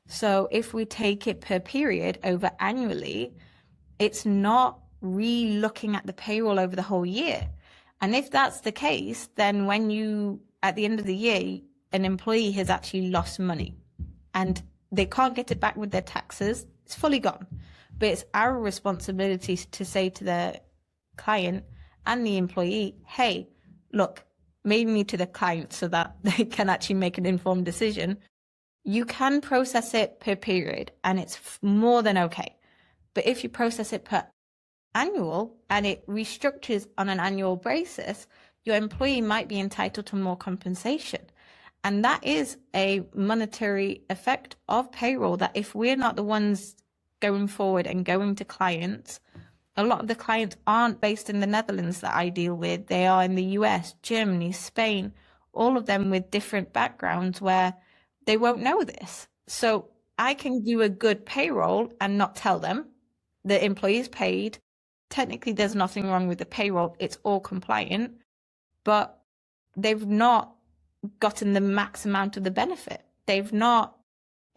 So if we take it per period over annually, it's not re-looking at the payroll over the whole year. And if that's the case, then when at the end of the year, an employee has actually lost money and they can't get it back with their taxes, it's fully gone. But it's our responsibility to say to the client and the employee, hey, look, mainly to the client so that they can actually make an informed decision. You can process it per period and it's more than okay. But if you process it per annual and it restructures on an annual basis, your employee might be entitled to more compensation. And that is a monetary effect of payroll that if we're not the ones going forward and going to clients, a lot of the clients aren't based in the Netherlands that I deal with. They are in the US, Germany, Spain, all of them with different backgrounds where they won't know this. So I can do a good payroll and not tell them the employee's paid. Technically, there's nothing wrong with the payroll. It's all compliant, but they've not gotten the max amount of the benefit. They've not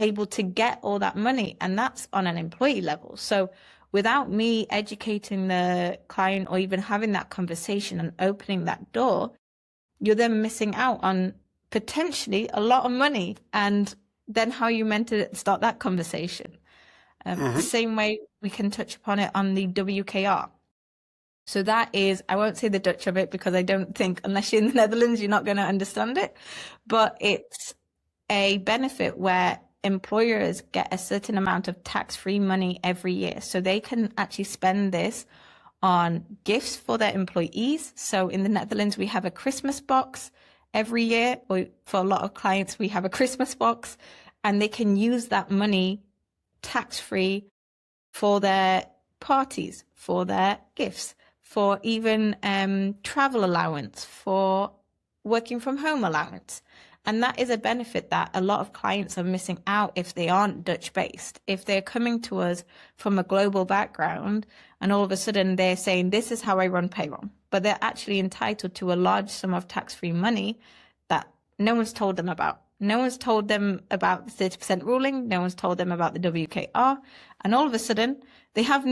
able to get all that money, and that's on an employee level. So without me educating the client or even having that conversation and opening that door, you're then missing out on potentially a lot of money. And then how are you meant to start that conversation? The same way we can touch upon it on the WKR. So that is, I won't say the Dutch of it because I don't think, unless you're in the Netherlands, you're not going to understand it. But it's a benefit where employers get a certain amount of tax-free money every year. So they can actually spend this on gifts for their employees. So in the Netherlands, we have a Christmas box every year, or for a lot of clients, we have a Christmas box, and they can use that money tax-free for their parties, for their gifts, for even travel allowance, for working from home allowance. And that is a benefit that a lot of clients are missing out if they aren't Dutch based. If they're coming to us from a global background and all of a sudden they're saying, this is how I run payroll, but they're actually entitled to a large sum of tax-free money that no one's told them about. No one's told them about the 30% ruling. No one's told them about the WKR. And all of a sudden they have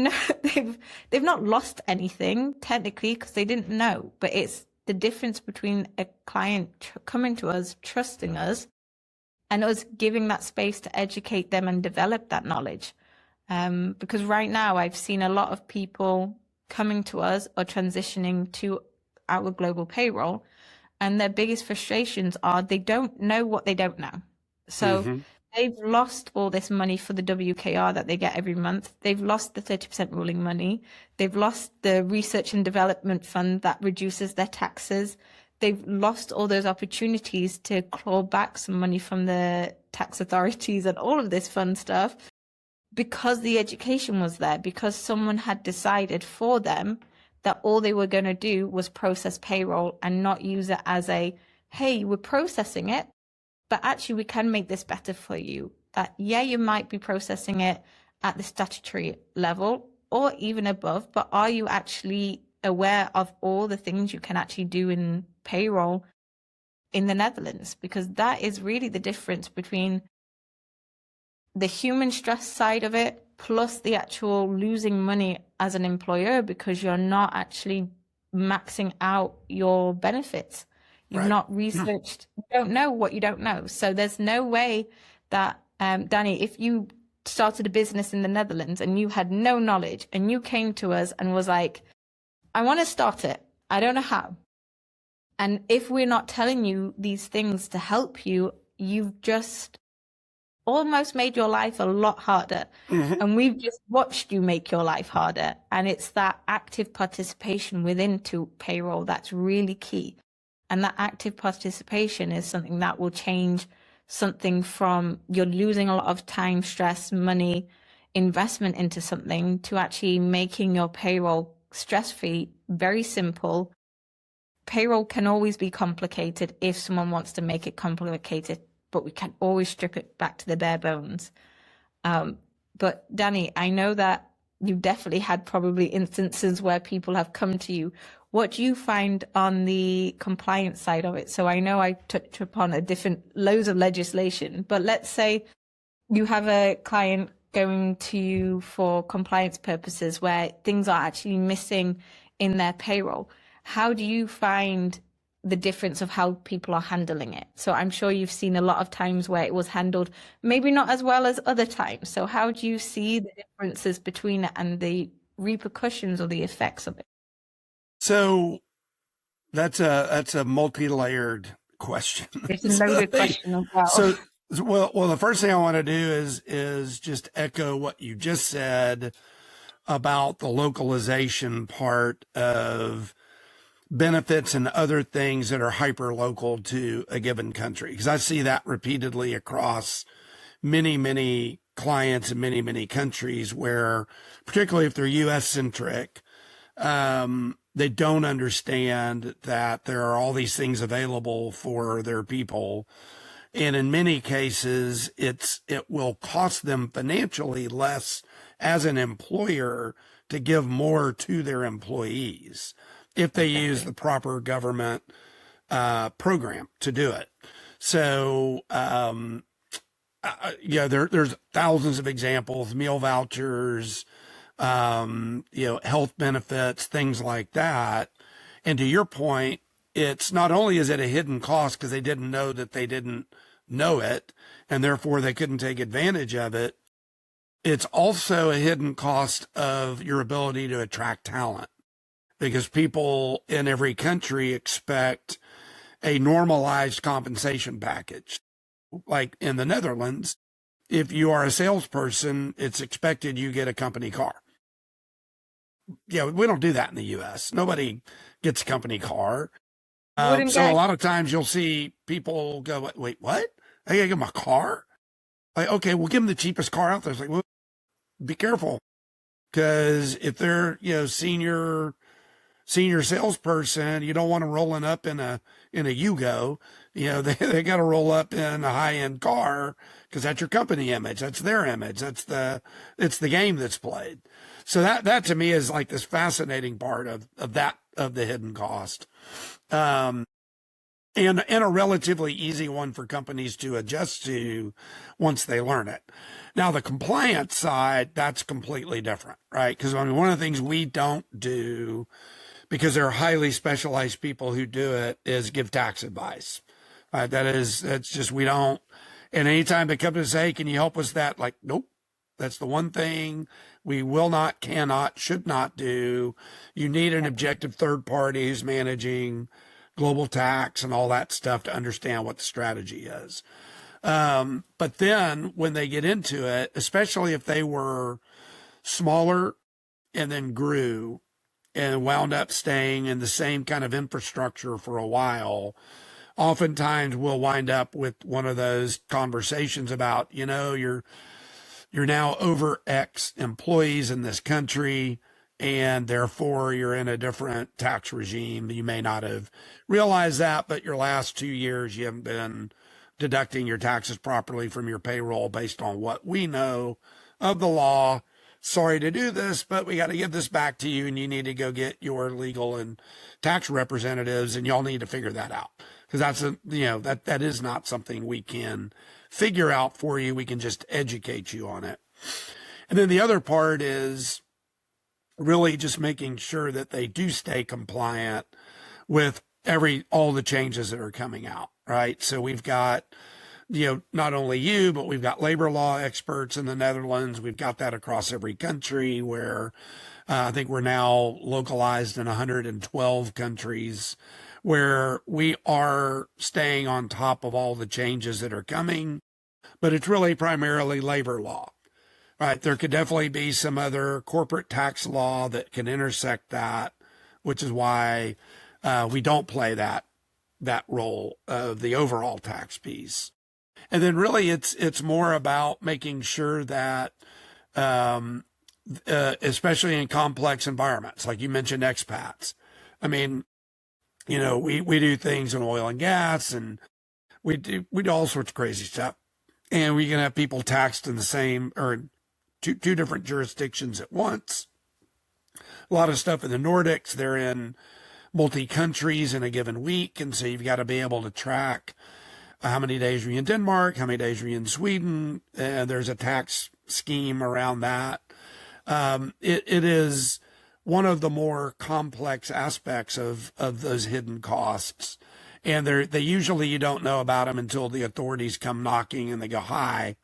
they've not lost anything technically because they didn't know, but it's the difference between a client coming to us, trusting us, and us giving that space to educate them and develop that knowledge. Because right now I've seen a lot of people coming to us or transitioning to our global payroll, and their biggest frustrations are they don't know what they don't know. So they've lost all this money for the WKR that they get every month. They've lost the 30% ruling money. They've lost the research and development fund that reduces their taxes. They've lost all those opportunities to claw back some money from the tax authorities and all of this fun stuff because the education was there, because someone had decided for them that all they were going to do was process payroll and not use it as a hey, we're processing it, but actually we can make this better for you. That, yeah, you might be processing it at the statutory level or even above, but are you actually aware of all the things you can actually do in payroll in the Netherlands? Because that is really the difference between the human stress side of it plus the actual losing money as an employer because you're not actually maxing out your benefits. You've Right. not researched, you don't know what you don't know. So there's no way that, Danny, if you started a business in the Netherlands and you had no knowledge and you came to us and was like, I want to start it, I don't know how. And if we're not telling you these things to help you, you've just almost made your life a lot harder. And we've just watched you make your life harder. And it's that active participation within to payroll that's really key. And that active participation is something that will change something from you're losing a lot of time, stress, money, investment into something to actually making your payroll stress-free, very simple. Payroll can always be complicated if someone wants to make it complicated, but we can always strip it back to the bare bones. But Danny, I know that you've definitely had probably instances where people have come to you. What do you find on the compliance side of it? So I know I touched upon loads of legislation, but let's say you have a client going to you for compliance purposes where things are actually missing in their payroll. How do you find the difference of how people are handling it? So I'm sure you've seen a lot of times where it was handled maybe not as well as other times. So how do you see the differences between it and the repercussions or the effects of it? So that's a multi-layered question. It's a loaded question as well. So the first thing I want to do is just echo what you just said about the localization part of benefits and other things that are hyper local to a given country. Because I see that repeatedly across many clients in many countries where, particularly if they're US centric, they don't understand that there are all these things available for their people. And in many cases, it will cost them financially less as an employer to give more to their employees if they use the proper government program to do it. So, there's thousands of examples, meal vouchers, health benefits, things like that. And to your point, it's not only is it a hidden cost because they didn't know that they didn't know it, and therefore they couldn't take advantage of it. It's also a hidden cost of your ability to attract talent, because people in every country expect a normalized compensation package. Like in the Netherlands, if you are a salesperson, it's expected you get a company car. Yeah, we don't do that in the US. Nobody gets a company car. So a lot of times you'll see people go, wait, what? I gotta give them a car? Like, okay, we'll give them the cheapest car out there. It's like, well, be careful. Because if they're, senior salesperson, you don't want them rolling up in a Yugo. They got to roll up in a high end car because that's your company image. That's their image. It's the game that's played. So that to me is like this fascinating part of the hidden cost. And a relatively easy one for companies to adjust to once they learn it. Now, the compliance side, that's completely different, right? Because one of the things we don't do, because there are highly specialized people who do it, is give tax advice. That's just, we don't. And anytime they come to say, hey, can you help us that? Like, nope. That's the one thing we will not, cannot, should not do. You need an objective third party who's managing global tax and all that stuff to understand what the strategy is. But then when they get into it, especially if they were smaller and then grew and wound up staying in the same kind of infrastructure for a while, oftentimes we'll wind up with one of those conversations about, you're now over X employees in this country. and therefore you're in a different tax regime. You may not have realized that, but your last 2 years you haven't been deducting your taxes properly from your payroll based on what we know of the law. Sorry to do this, but we got to give this back to you, and you need to go get your legal and tax representatives, and y'all need to figure that out, because that is not something we can figure out for you. We can just educate you on it. And then the other part is really just making sure that they do stay compliant with all the changes that are coming out, right? So we've got, not only you, but we've got labor law experts in the Netherlands. We've got that across every country, where I think we're now localized in 112 countries, where we are staying on top of all the changes that are coming. But it's really primarily labor law, right? There could definitely be some other corporate tax law that can intersect that, which is why we don't play that role of the overall tax piece. And then really it's more about making sure that, especially in complex environments, like you mentioned, expats. I mean, we do things in oil and gas, and we do all sorts of crazy stuff. And we can have people taxed in the same or two different jurisdictions at once. A lot of stuff in the Nordics, they're in multi-countries in a given week. And so you've got to be able to track how many days are you in Denmark, how many days are you in Sweden. There's a tax scheme around that. It is one of the more complex aspects of those hidden costs. And they usually, you don't know about them until the authorities come knocking and they go, hi,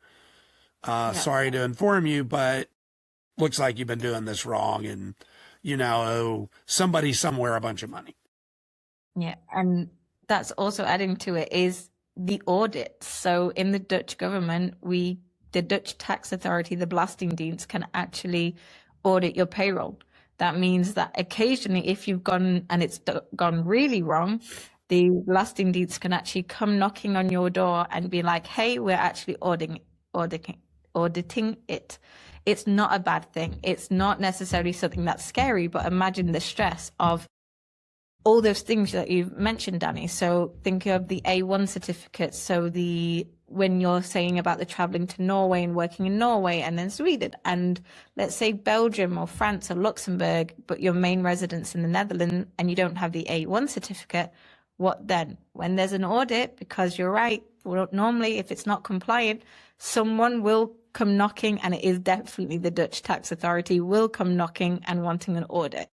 sorry to inform you, but looks like you've been doing this wrong, and you now owe somebody somewhere a bunch of money. Yeah, and that's also adding to it is the audits. So in the Dutch government, the Dutch tax authority, the Belastingdienst, can actually audit your payroll. That means that occasionally, if you've gone and it's gone really wrong, the Belastingdienst can actually come knocking on your door and be like, hey, we're actually auditing it. It's not a bad thing. It's not necessarily something that's scary, but imagine the stress of all those things that you've mentioned, Danny. So think of the A1 certificates. So when you're saying about the traveling to Norway and working in Norway and then Sweden, and let's say Belgium or France or Luxembourg, but your main residence in the Netherlands, and you don't have the A1 certificate, what then? When there's an audit, because you're right, well, normally if it's not compliant, someone will come knocking, and it is definitely the Dutch tax authority will come knocking and wanting an audit.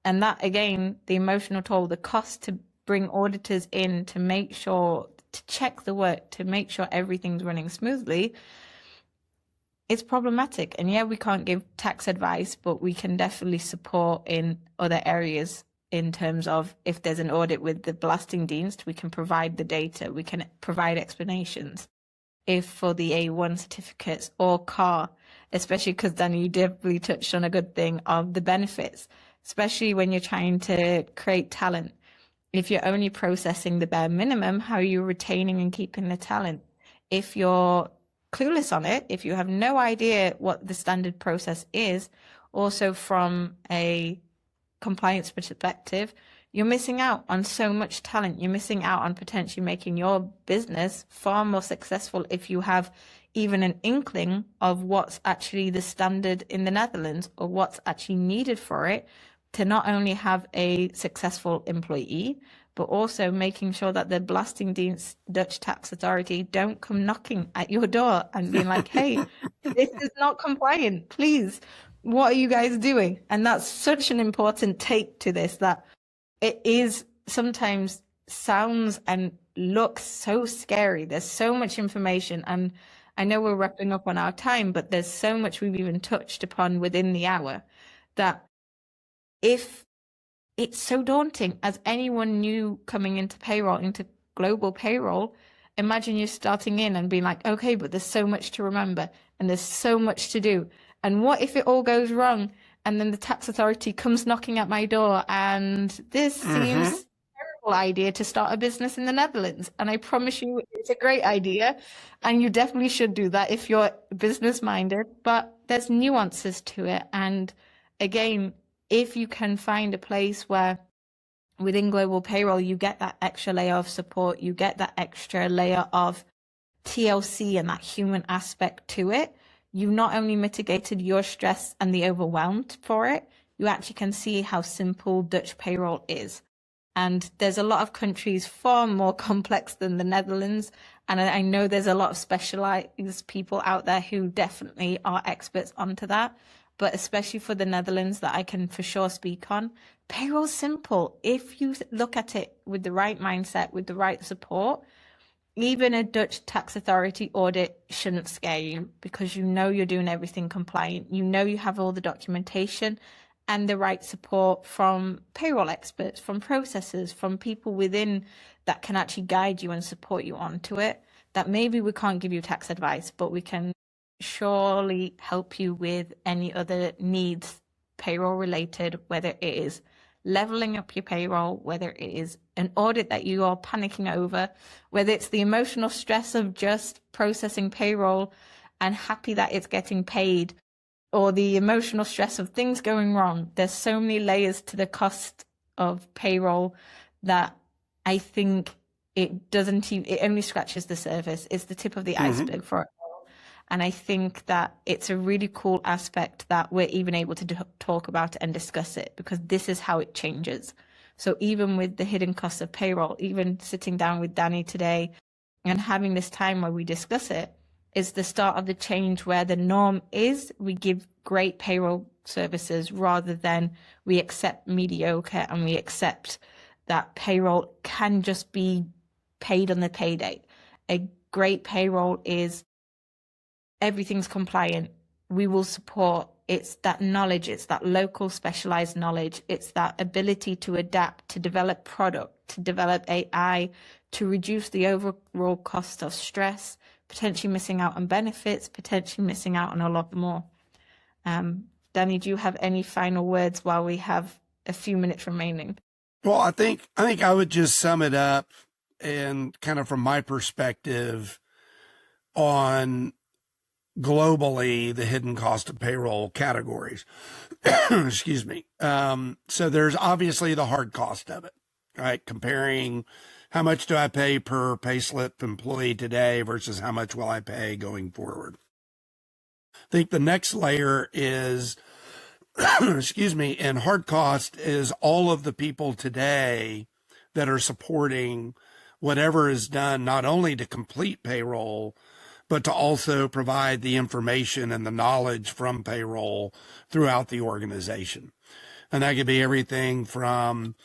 And that, again, the emotional toll, the cost to bring auditors in to make sure, to check the work, to make sure everything's running smoothly, it's problematic. And yeah, we can't give tax advice, but we can definitely support in other areas in terms of if there's an audit with the Belastingdienst, we can provide the data, we can provide explanations. If for the A1 certificates or car, especially because Danny, you definitely touched on a good thing of the benefits, especially when you're trying to create talent. If you're only processing the bare minimum, how are you retaining and keeping the talent? If you're clueless on it, if you have no idea what the standard process is, also from a compliance perspective, you're missing out on so much talent. You're missing out on potentially making your business far more successful if you have even an inkling of what's actually the standard in the Netherlands or what's actually needed for it to not only have a successful employee, but also making sure that the Belastingdienst, Dutch tax authority, don't come knocking at your door and being like, hey, this is not compliant, please. What are you guys doing? And that's such an important take to this, that it is sometimes sounds and looks so scary. There's so much information, and I know we're wrapping up on our time, but there's so much we've even touched upon within the hour that if it's so daunting as anyone new coming into payroll, into global payroll, imagine you're starting in and being like, okay, but there's so much to remember and there's so much to do. And what if it all goes wrong? And then the tax authority comes knocking at my door and this seems a terrible idea to start a business in the Netherlands. And I promise you it's a great idea. And you definitely should do that if you're business minded, but there's nuances to it. And again, if you can find a place where within Global Payroll, you get that extra layer of support, you get that extra layer of TLC and that human aspect to it, you've not only mitigated your stress and the overwhelmed for it, you actually can see how simple Dutch payroll is. And there's a lot of countries far more complex than the Netherlands. And I know there's a lot of specialized people out there who definitely are experts onto that. But especially for the Netherlands, that I can for sure speak on, payroll's simple. If you look at it with the right mindset, with the right support, even a Dutch tax authority audit shouldn't scare you, because you know you're doing everything compliant. You know you have all the documentation and the right support from payroll experts, from processors, from people within that can actually guide you and support you onto it. That maybe we can't give you tax advice, but we can surely help you with any other needs payroll related, whether it is leveling up your payroll, whether it is an audit that you are panicking over, whether it's the emotional stress of just processing payroll and happy that it's getting paid, or the emotional stress of things going wrong. There's so many layers to the cost of payroll that I think it only scratches the surface. It's the tip of the iceberg for it all. And I think that it's a really cool aspect that we're even able to talk about and discuss it, because this is how it changes. So even with the hidden costs of payroll, even sitting down with Danny today and having this time where we discuss it, is the start of the change, where the norm is we give great payroll services rather than we accept mediocre, and we accept that payroll can just be paid on the pay date. A great payroll is everything's compliant. We will support. It's that knowledge. It's that local specialized knowledge. It's that ability to adapt, to develop product, to develop AI, to reduce the overall cost of stress, potentially missing out on benefits, potentially missing out on a lot more. Danny, do you have any final words while we have a few minutes remaining? Well, I think I would just sum it up, and kind of from my perspective on globally the hidden cost of payroll categories. Excuse me. So there's obviously the hard cost of it, right? Comparing how much do I pay per payslip employee today versus how much will I pay going forward. I think the next layer is, excuse me, and hard cost is all of the people today that are supporting whatever is done, not only to complete payroll, but to also provide the information and the knowledge from payroll throughout the organization. And that could be everything from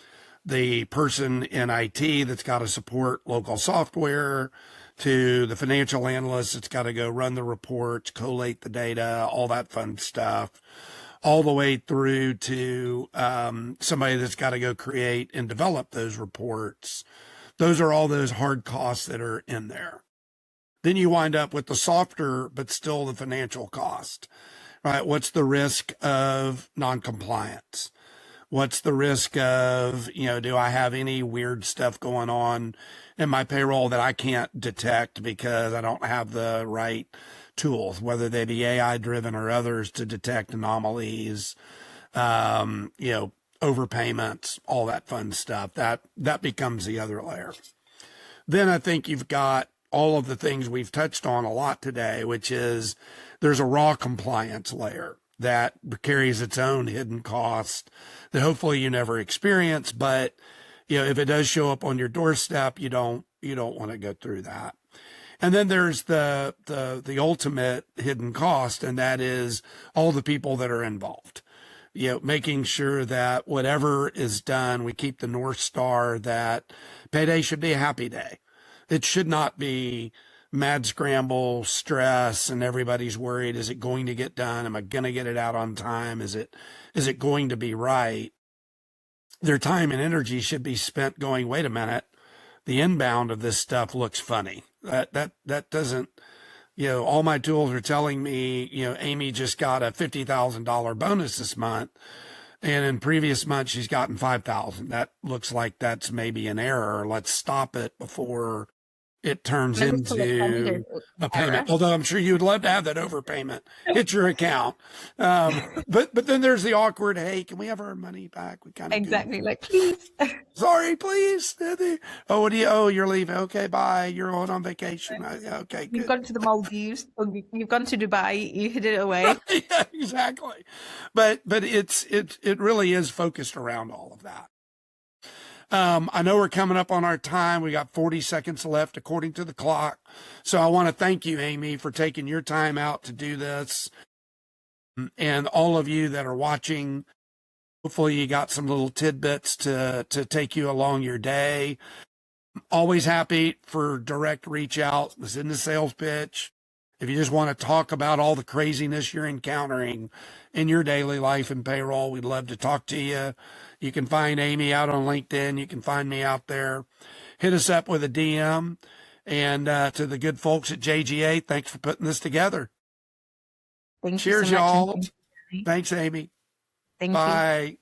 the person in IT that's got to support local software, to the financial analyst that's got to go run the reports, collate the data, all that fun stuff, all the way through to somebody that's got to go create and develop those reports. Those are all those hard costs that are in there. Then you wind up with the softer, but still the financial cost, right? What's the risk of noncompliance? What's the risk of, do I have any weird stuff going on in my payroll that I can't detect because I don't have the right tools, whether they be AI driven or others, to detect anomalies, overpayments, all that fun stuff. That becomes the other layer. Then I think you've got all of the things we've touched on a lot today, which is there's a raw compliance layer that carries its own hidden cost that hopefully you never experience. But, if it does show up on your doorstep, you don't want to go through that. And then there's the ultimate hidden cost, and that is all the people that are involved. Making sure that whatever is done, we keep the North Star that payday should be a happy day. It should not be mad scramble, stress, and everybody's worried. Is it going to get done? Am I going to get it out on time? Is it going to be right? Their time and energy should be spent going, wait a minute, the inbound of this stuff looks funny. That doesn't, all my tools are telling me, Amy just got a $50,000 bonus this month, and in previous months she's gotten $5,000. That looks like that's maybe an error. Let's stop it before it turns And it's still a into tender a error. payment. Although I'm sure you would love to have that overpayment hit your account. But then there's the awkward, hey, can we have our money back? We kind of Exactly. Like, please. sorry, please. Oh, what do you? Oh, you're leaving. Okay, bye. You're going on vacation. Okay, You've good. gone to the Maldives, or you've gone to Dubai, you hid it away. Yeah, exactly. But it really is focused around all of that. I know we're coming up on our time. We got 40 seconds left according to the clock. So I want to thank you, Amy, for taking your time out to do this. And all of you that are watching, hopefully you got some little tidbits to take you along your day. Always happy for direct reach out. This isn't a sales pitch. If you just want to talk about all the craziness you're encountering in your daily life in payroll, we'd love to talk to you. You can find Amy out on LinkedIn. You can find me out there. Hit us up with a DM. And to the good folks at JGA, thanks for putting this together. Thank Cheers, you so much. y'all. Thanks, Amy. Thank you. Bye.